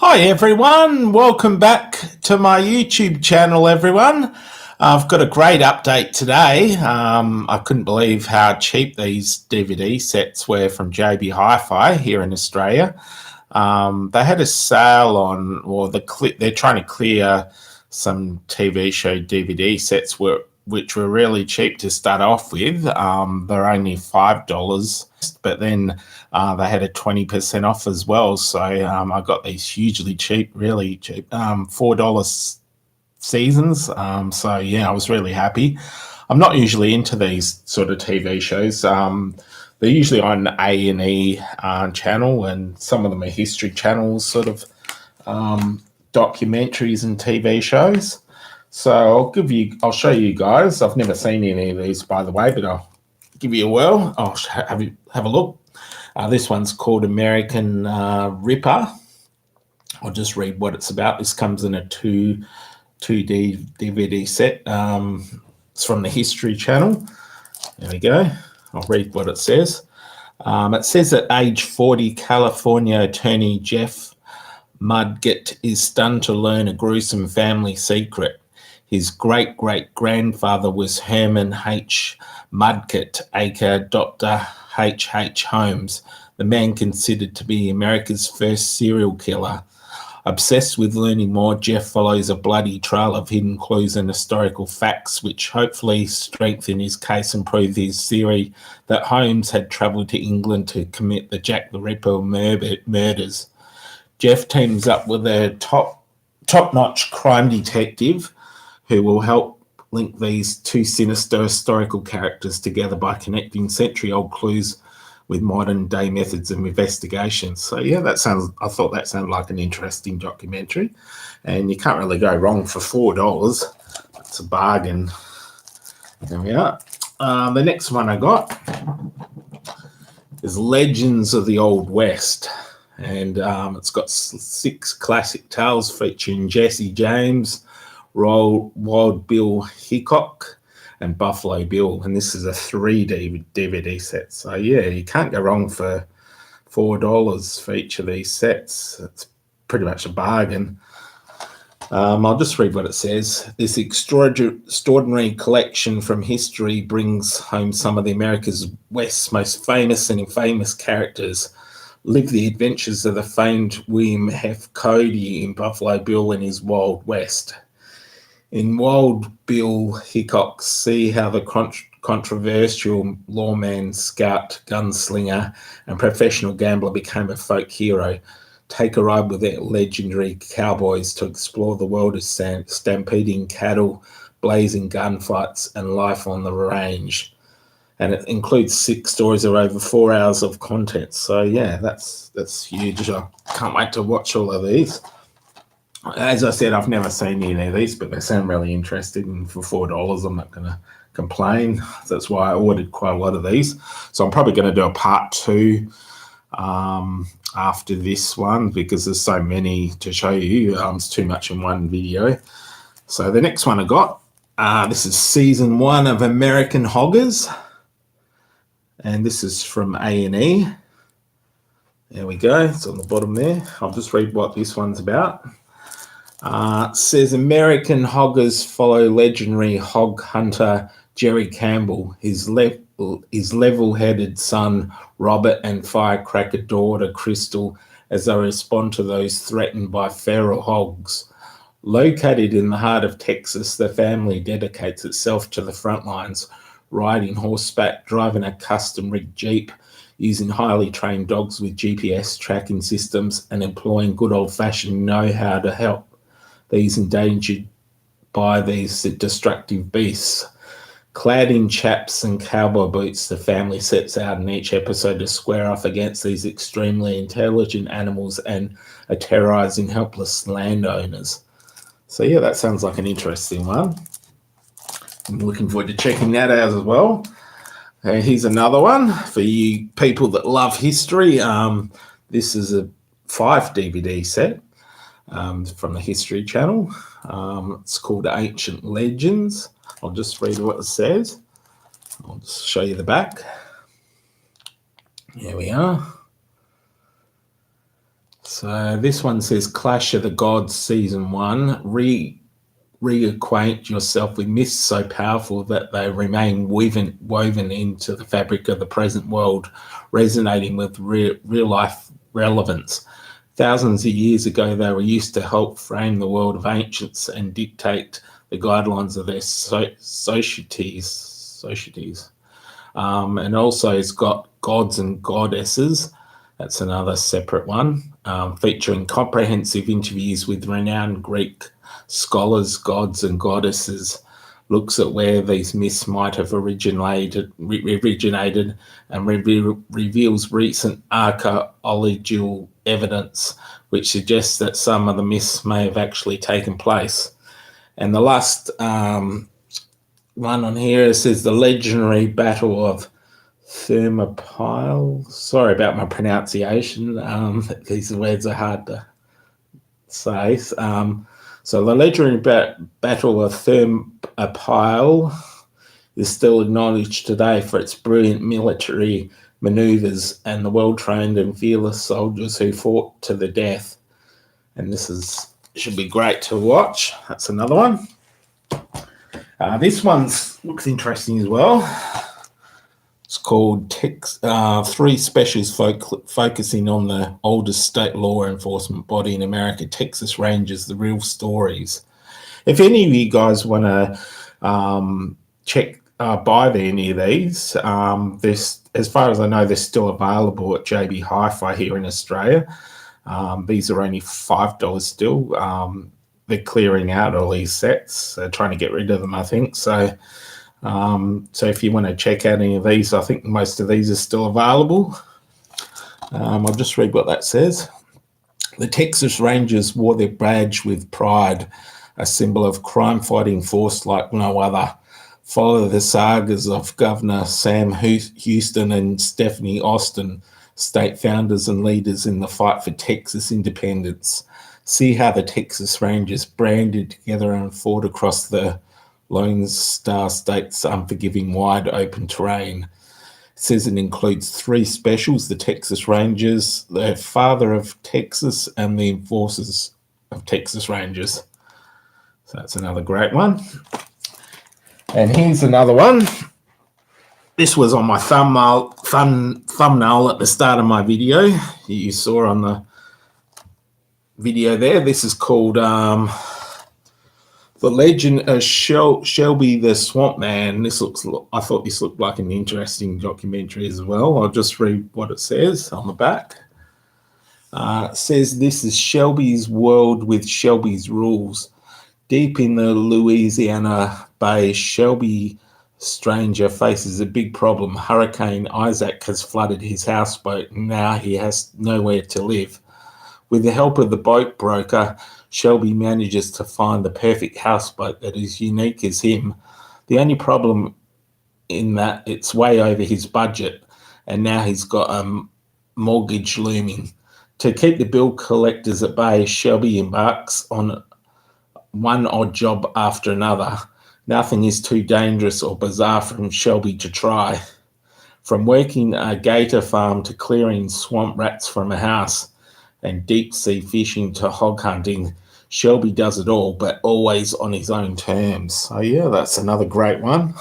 Hi everyone, welcome back to my YouTube channel everyone. I've got a great update today. I couldn't believe how cheap these DVD sets were from JBHIFi here in Australia. They had a sale on, or they're trying to clear some TV show DVD sets which were really cheap to start off with. They're only $5, but then they had a 20% off as well. So I got these hugely cheap, really cheap, $4 seasons. So yeah, I was really happy. I'm not usually into these sort of TV shows. They're usually on A&E channel, and some of them are history channels, sort of documentaries and TV shows. So I'll show you guys. I've never seen any of these, by the way, but I'll give you a whirl. I'll have a look. This one's called American Ripper. I'll just read what it's about. This comes in a 2D DVD set. It's from the History Channel. There we go. I'll read what it says. It says at age 40, California attorney Jeff Mudgett is stunned to learn a gruesome family secret. His great-great-grandfather was Herman H. Mudgett, aka Dr. H. H. Holmes, the man considered to be America's first serial killer. Obsessed with learning more, Jeff follows a bloody trail of hidden clues and historical facts which hopefully strengthen his case and prove his theory that Holmes had travelled to England to commit the Jack the Ripper murders. Jeff teams up with a top-notch crime detective who will help link these two sinister historical characters together by connecting century-old clues with modern-day methods of investigation. So yeah, I thought that sounded like an interesting documentary, and you can't really go wrong for $4. It's a bargain. There we are. The next one I got is Legends of the Old West, and it's got 6 classic tales featuring Jesse James, Wild Bill Hickok, and Buffalo Bill, and this is a 3D DVD set. So yeah, you can't go wrong for $4 for each of these sets. It's pretty much a bargain. I'll just read what it says. This extraordinary collection from history brings home some of the America's West's most famous and infamous characters. Live the adventures of the famed William F. Cody in Buffalo Bill and his Wild West. In Wild Bill Hickok, see how the controversial lawman, scout, gunslinger, and professional gambler became a folk hero. Take a ride with their legendary cowboys to explore the world of stampeding cattle, blazing gunfights, and life on the range. And it includes 6 stories of over 4 hours of content. So yeah, that's huge. I can't wait to watch all of these. As I said, I've never seen any of these, but they sound really interesting. And for $4, I'm not going to complain. That's why I ordered quite a lot of these. So I'm probably going to do a part 2 after this one, because there's so many to show you. It's too much in one video. So the next one I got, this is season 1 of American Hoggers, and this is from A&E. There we go. It's on the bottom there. I'll just read what this one's about. It says American Hoggers follow legendary hog hunter Jerry Campbell, his level-headed son Robert, and firecracker daughter Crystal, as they respond to those threatened by feral hogs. Located in the heart of Texas, the family dedicates itself to the front lines, riding horseback, driving a custom-rigged Jeep, using highly trained dogs with GPS tracking systems, and employing good old-fashioned know-how to help these endangered by these destructive beasts. Clad in chaps and cowboy boots, the family sets out in each episode to square off against these extremely intelligent animals and terrorizing helpless landowners. So yeah, that sounds like an interesting one. I'm looking forward to checking that out as well. Here's another one for you people that love history. This is a 5 DVD set. From the History Channel. It's called Ancient Legends. I'll just read what it says. I'll just show you the back. Here we are. So this one says Clash of the Gods Season 1. Reacquaint yourself with myths so powerful that they remain woven into the fabric of the present world, resonating with real-life relevance. Thousands of years ago, they were used to help frame the world of ancients and dictate the guidelines of their societies. And also it's got Gods and Goddesses. That's another separate one, featuring comprehensive interviews with renowned Greek scholars, gods and goddesses, looks at where these myths might have originated and reveals recent archaeological evidence which suggests that some of the myths may have actually taken place. And the last one on here says the legendary Battle of Thermopylae. Sorry about my pronunciation. These words are hard to say. So the legendary Battle of Thermopylae is still acknowledged today for its brilliant military maneuvers and the well-trained and fearless soldiers who fought to the death. And this should be great to watch. That's another one. This one looks interesting as well. It's called Three Specials focusing on the oldest state law enforcement body in America, Texas Rangers, the real stories. If any of you guys want to buy any of these, as far as I know, they're still available at JBHIFi here in Australia. These are only $5 still. They're clearing out all these sets. They're trying to get rid of them, I think. So if you want to check out any of these, I think most of these are still available. I'll just read what that says. The Texas Rangers wore their badge with pride, a symbol of crime-fighting force like no other. Follow the sagas of Governor Sam Houston and Stephanie Austin, state founders and leaders in the fight for Texas independence. See how the Texas Rangers branded together and fought across the Lone Star State's unforgiving, wide-open terrain. It says it includes 3 specials: the Texas Rangers, the Father of Texas, and the Enforcers of Texas Rangers. So that's another great one. And here's another one. This was on my thumbnail at the start of my video. You saw on the video there. This is called The Legend of Shelby the Swamp Man. I thought this looked like an interesting documentary as well. I'll just read what it says on the back. It says, this is Shelby's world with Shelby's rules. Deep in the Louisiana Bay, Shelby Stranger faces a big problem. Hurricane Isaac has flooded his houseboat, and now he has nowhere to live. With the help of the boat broker, Shelby manages to find the perfect houseboat that is unique as him. The only problem in that it's way over his budget, and now he's got a mortgage looming. To keep the bill collectors at bay, Shelby embarks on one odd job after another. Nothing is too dangerous or bizarre for Shelby to try. From working a gator farm to clearing swamp rats from a house and deep-sea fishing to hog hunting, Shelby does it all, but always on his own terms. So yeah, that's another great one.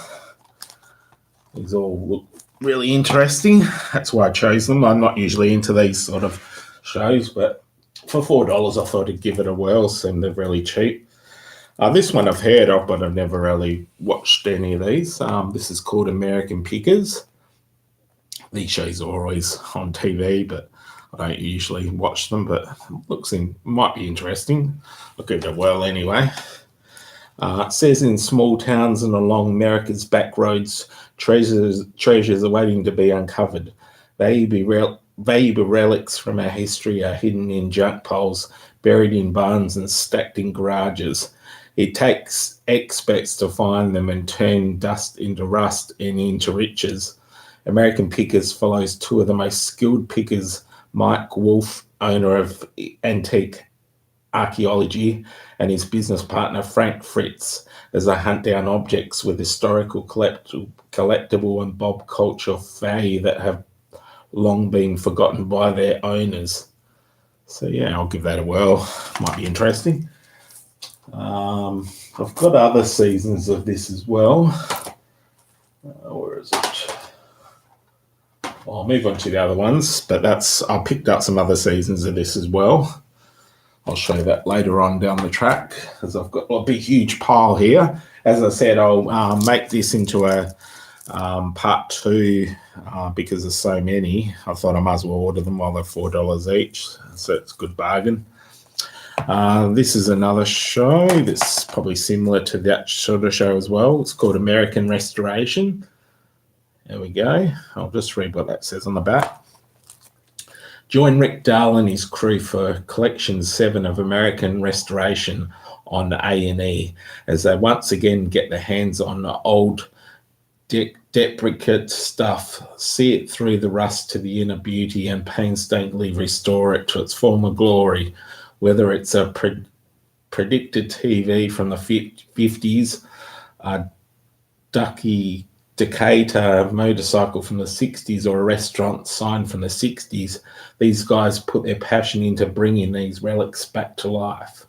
These all look really interesting. That's why I chose them. I'm not usually into these sort of shows, but for $4 I thought I'd give it a whirl. Seemed they're really cheap. This one I've heard of, but I've never really watched any of these. This is called American Pickers. These shows are always on TV, but I don't usually watch them, but might be interesting. I'll give it a whirl anyway. It says in small towns and along America's back roads, treasures are waiting to be uncovered. Valuable relics from our history are hidden in junk piles, buried in barns and stacked in garages. It takes experts to find them and turn dust into rust and into riches. American Pickers follows 2 of the most skilled pickers, Mike Wolf, owner of Antique Archaeology, and his business partner, Frank Fritz, as they hunt down objects with historical, collectible and pop culture value that have long been forgotten by their owners. So yeah, I'll give that a whirl. Might be interesting. I've got other seasons of this as well. Where is it? I'll move on to the other ones, but I picked up some other seasons of this as well. I'll show you that later on down the track, as I've got a big, huge pile here. As I said, I'll make this into a part 2 because there's so many. I thought I might as well order them while they're $4 each, so it's a good bargain. This is another show that's probably similar to that sort of show as well. It's called American Restoration. There we go. I'll just read what that says on the back. Join Rick Dahl and his crew for Collection 7 of American Restoration on A&E as they once again get their hands on the old deprecate stuff, see it through the rust to the inner beauty and painstakingly restore it to its former glory, whether it's a predicted TV from the 50s, a ducky Decatur motorcycle from the 60s, or a restaurant sign from the 60s. These guys put their passion into bringing these relics back to life.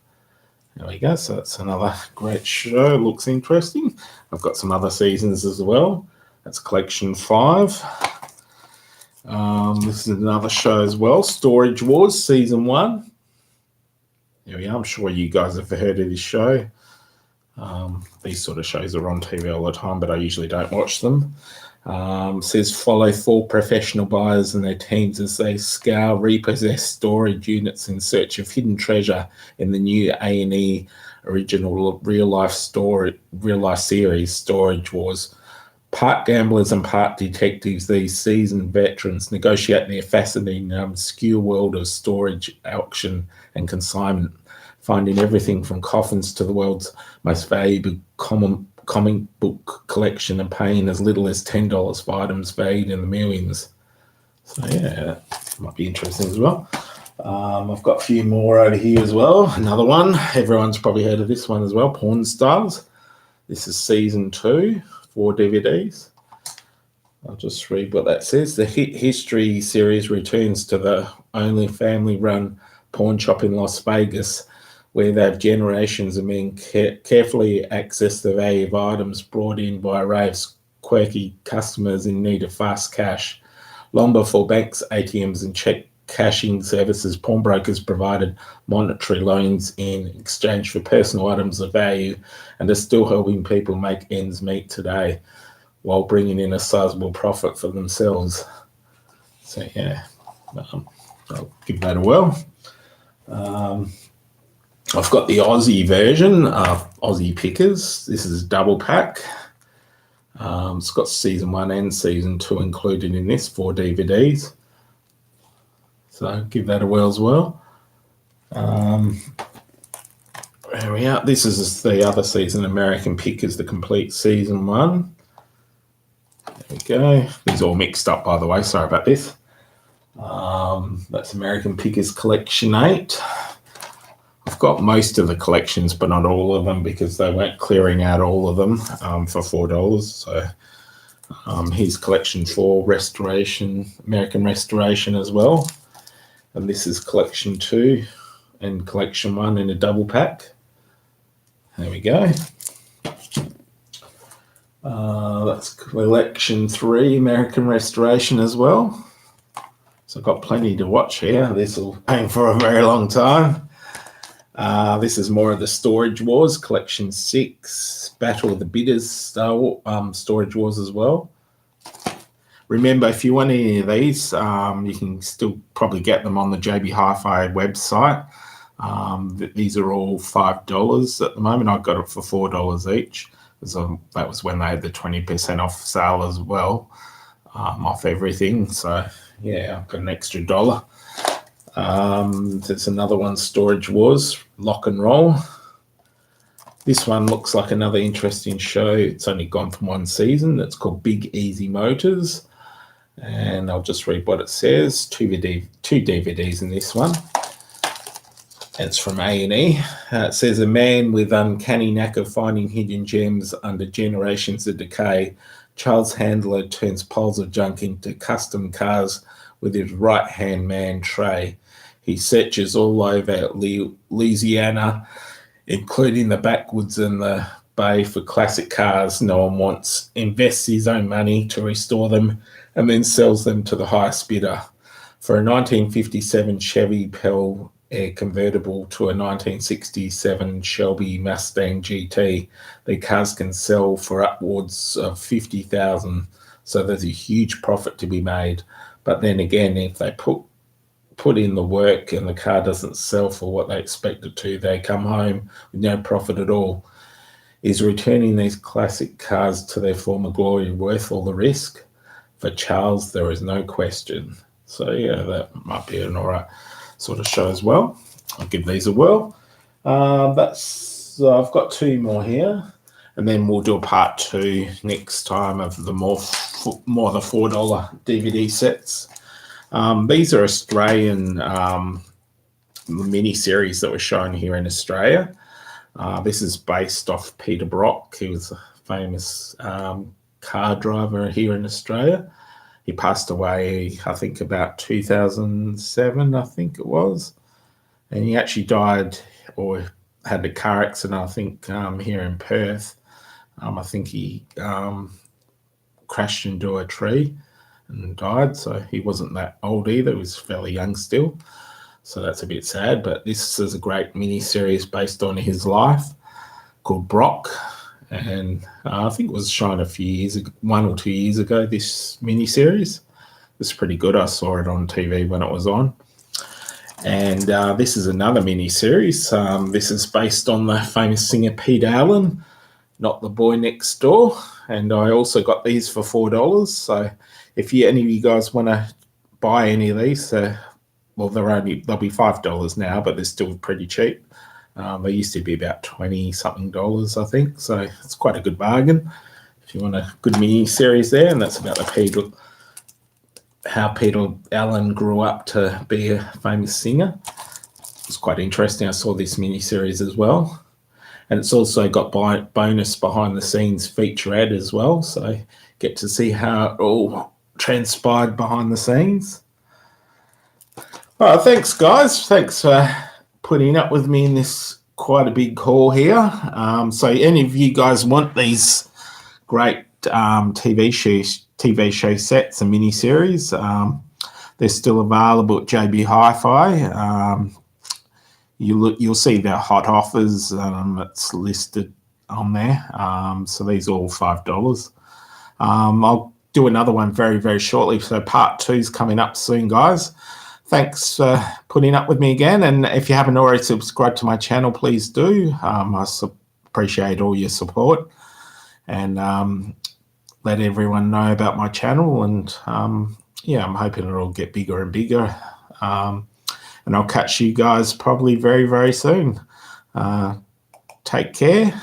There we go. So that's another great show. Looks interesting. I've got some other seasons as well. That's Collection 5. This is another show as well. Storage Wars Season 1. There we are. I'm sure you guys have heard of this show. These sort of shows are on TV all the time, but I usually don't watch them. Says follow 4 professional buyers and their teams as they scour repossessed storage units in search of hidden treasure in the new A&E original real life series Storage Wars. Part gamblers and part detectives, these seasoned veterans negotiate their fascinating obscure world of storage, auction and consignment, finding everything from coffins to the world's most valuable comic book collection and paying as little as $10 for items valued in the millions. So yeah, that might be interesting as well. I've got a few more over here as well. Another one, everyone's probably heard of this one as well, Porn Stars. This is Season 2, 4 DVDs. I'll just read what that says. The hit history series returns to the only family-run pawn shop in Las Vegas, where they have generations of men carefully access the value of items brought in by a array of quirky customers in need of fast cash. Long before banks, ATMs and check cashing services, pawnbrokers provided monetary loans in exchange for personal items of value and are still helping people make ends meet today while bringing in a sizable profit for themselves. So yeah, I'll give that a whirl. I've got the Aussie version of Aussie Pickers. This is a double pack. It's got Season 1 and Season 2 included in this, 4 DVDs. So give that a whirl as well. There we are. This is the other season, American Pickers, the complete Season 1. There we go. These are all mixed up, by the way. Sorry about this. That's American Pickers Collection 8. I've got most of the collections, but not all of them because they weren't clearing out all of them for $4. So here's Collection 4, Restoration, American Restoration as well. And this is Collection 2 and Collection 1 in a double pack. There we go. That's Collection 3, American Restoration as well. So I've got plenty to watch here. This will hang for a very long time. This is more of the Storage Wars, Collection 6, Battle of the Bidders, Storage Wars as well. Remember, if you want any of these, you can still probably get them on the JBHIFi website. These are all $5 at the moment. I got it for $4 each. So that was when they had the 20% off sale as well, off everything. So yeah, I've got an extra $1. There's another one, Storage Wars, Lock and Roll. This one looks like another interesting show. It's only gone from 1 season. It's called Big Easy Motors. And I'll just read what it says. 2 DVDs in this one. It's from A&E. It says, a man with uncanny knack of finding hidden gems under generations of decay, Charles Handler turns piles of junk into custom cars with his right-hand man, Trey. He searches all over Louisiana, including the backwoods and the bay, for classic cars no one wants, invests his own money to restore them, and then sells them to the highest bidder. For a 1957 Chevy Pell Air convertible to a 1967 Shelby Mustang GT, the cars can sell for upwards of $50,000. So there's a huge profit to be made. But then again, if they put in the work and the car doesn't sell for what they expect it to, they come home with no profit at all. Is returning these classic cars to their former glory worth all the risk? For Charles, there is no question. So yeah, that might be an alright sort of show as well. I'll give these a whirl. I've got 2 more here, and then we'll do a part 2 next time of the more the $4 DVD sets. These are Australian mini series that were shown here in Australia. This is based off Peter Brock. He was a famous car driver here in Australia. He passed away, I think, about 2007, I think it was. And he actually died or had a car accident, I think, here in Perth. I think he crashed into a tree and died. So he wasn't that old either. He was fairly young still. So that's a bit sad. But this is a great mini-series based on his life called Brock. And I think it was shown a few years ago, 1 or 2 years ago, this mini-series. It's pretty good. I saw it on TV when it was on. And this is another mini-series. This is based on the famous singer Peter Allen, Not the Boy Next Door. And I also got these for $4. So if any of you guys want to buy any of these, well, they'll be $5 now, but they're still pretty cheap. They used to be about $20-something, I think. So it's quite a good bargain if you want a good mini series there. And that's about how Peter Allen grew up to be a famous singer. It's quite interesting. I saw this mini series as well. And it's also got bonus behind the scenes featurette as well. So get to see how it all transpired behind the scenes. All right, thanks, guys. Thanks for putting up with me in this quite a big haul here. So any of you guys want these great TV show sets and miniseries, they're still available at JBHIFi. You'll see their hot offers. It's listed on there. So these are all $5. I'll do another one very, very shortly. So part 2 is coming up soon, guys. Thanks for putting up with me again. And if you haven't already subscribed to my channel, please do. I appreciate all your support. And let everyone know about my channel. And yeah, I'm hoping it'll get bigger and bigger. And I'll catch you guys probably very, very soon. Take care.